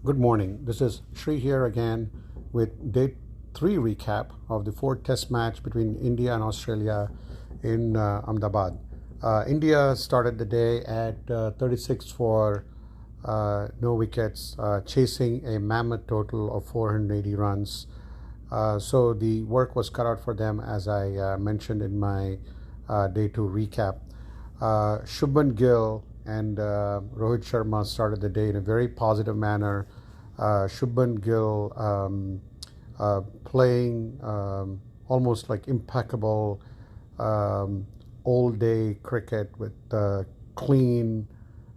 Good morning. This is Shri here again with day three recap of the fourth test match between India and Australia in Ahmedabad. India started the day at 36 for no wickets, chasing a mammoth total of 480 runs. So the work was cut out for them, as I mentioned in my day two recap. Shubman Gill and Rohit Sharma started the day in a very positive manner. Shubman Gill playing almost like impeccable all day cricket with clean,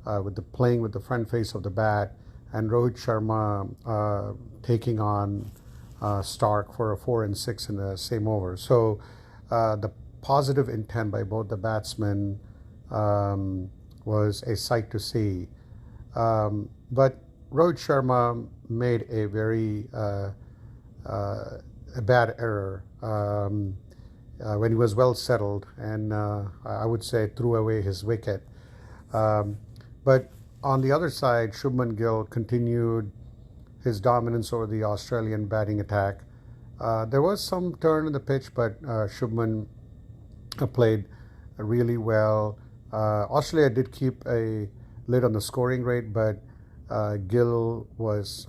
with the playing with the front face of the bat, and Rohit Sharma taking on Stark for a 4 and 6 in the same over. So the positive intent by both the batsmen was a sight to see. But Rohit Sharma made a very a bad error when he was well settled, and I would say threw away his wicket. Um, but on the other side, Shubman Gill continued his dominance over the Australian batting attack. There was some turn in the pitch, but Shubman played really well. Australia did keep a lid on the scoring rate, but Gill was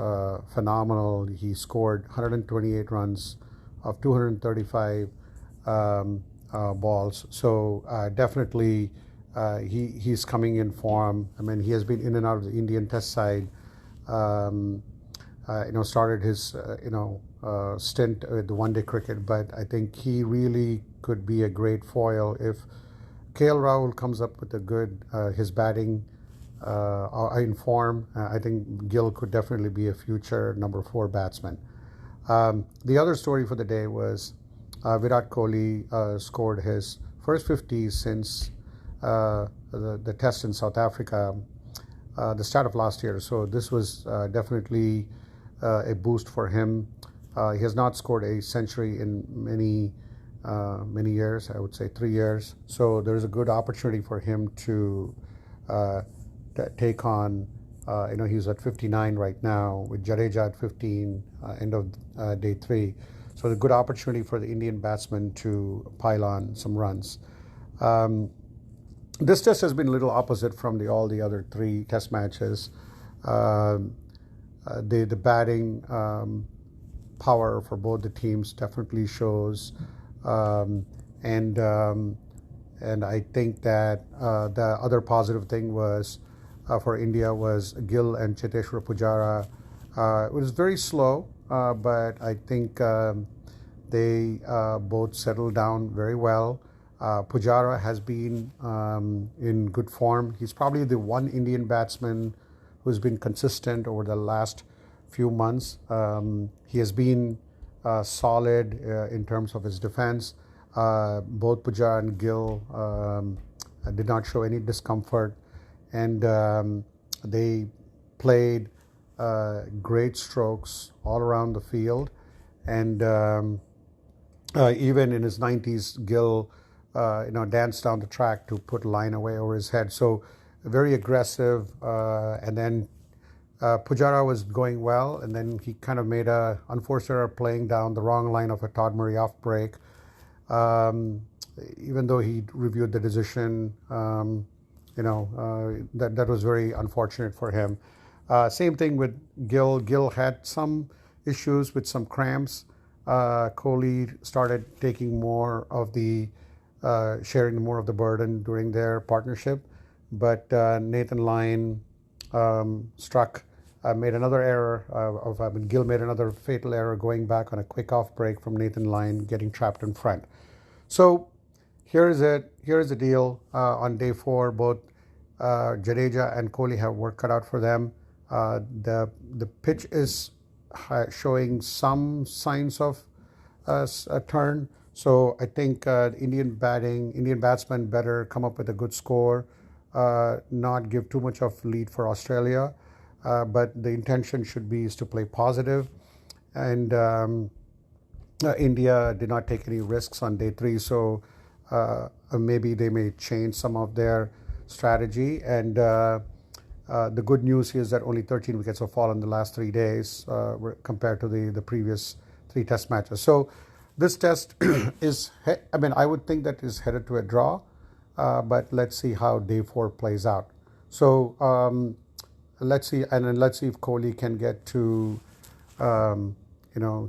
phenomenal. He scored 128 runs of 235 balls. So definitely he's coming in form. I mean, he has been in and out of the Indian Test side. Started his stint with the one-day cricket, but I think he really could be a great foil if KL Rahul comes up with a good his batting in form. I think Gill could definitely be a future number 4 batsman. The other story for the day was Virat Kohli scored his first 50 since the test in South Africa, the start of last year. So this was definitely a boost for him. He has not scored a century in many years. I would say 3 years. So there's a good opportunity for him to take on. He's at 59 right now with Jadeja at 15. End of day 3. So a good opportunity for the Indian batsman to pile on some runs. This test has been a little opposite from all the other 3 test matches. The batting power for both the teams definitely shows, and I think that the other positive thing was for India was Gill and Cheteshwar Pujara. It was very slow, but I think they both settled down very well. Pujara has been in good form. He's probably the one Indian batsman who's been consistent over the last few months. He has been solid in terms of his defense. Both Pujara and Gill did not show any discomfort, and they played great strokes all around the field. And even in his 90s, Gill danced down the track to put a line away over his head. So very aggressive. And then Pujara was going well, and then he kind of made a unforced error playing down the wrong line of a Todd Murray off break. Even though he reviewed the decision, that was very unfortunate for him. Same thing with Gill. Gill had some issues with some cramps. Kohli started taking more of the sharing more of the burden during their partnership, but Nathan Lyon made another error. Gill made another fatal error going back on a quick off break from Nathan Lyon, getting trapped in front. So here is it. Here is the deal. On day 4, both Jadeja and Kohli have work cut out for them. The pitch is showing some signs of a turn. So I think Indian batsmen better come up with a good score, not give too much of lead for Australia. But the intention should be is to play positive. And India did not take any risks on day 3, so maybe they may change some of their strategy. And The good news is that only 13 wickets have fallen in the last 3 days compared to the previous 3 test matches. So this test is, I mean, I would think that is headed to a draw, but let's see how day 4 plays out. So let's see, and then let's see if Kohli can get to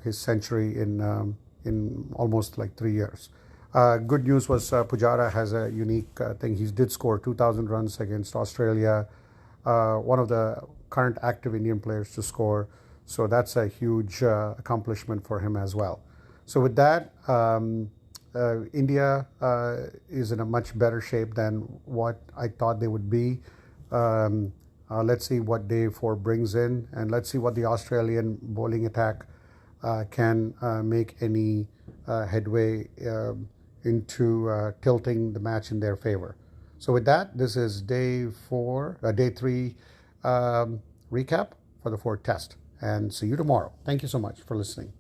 his century in almost like 3 years. Good news was Pujara has a unique thing. He did score 2,000 runs against Australia, one of the current active Indian players to score. So that's a huge accomplishment for him as well. So with that, India is in a much better shape than what I thought they would be. Let's see what day 4 brings in, and let's see what the Australian bowling attack can make any headway into tilting the match in their favor. So with that, this is day 3 recap for the 4th test, and see you tomorrow. Thank you so much for listening.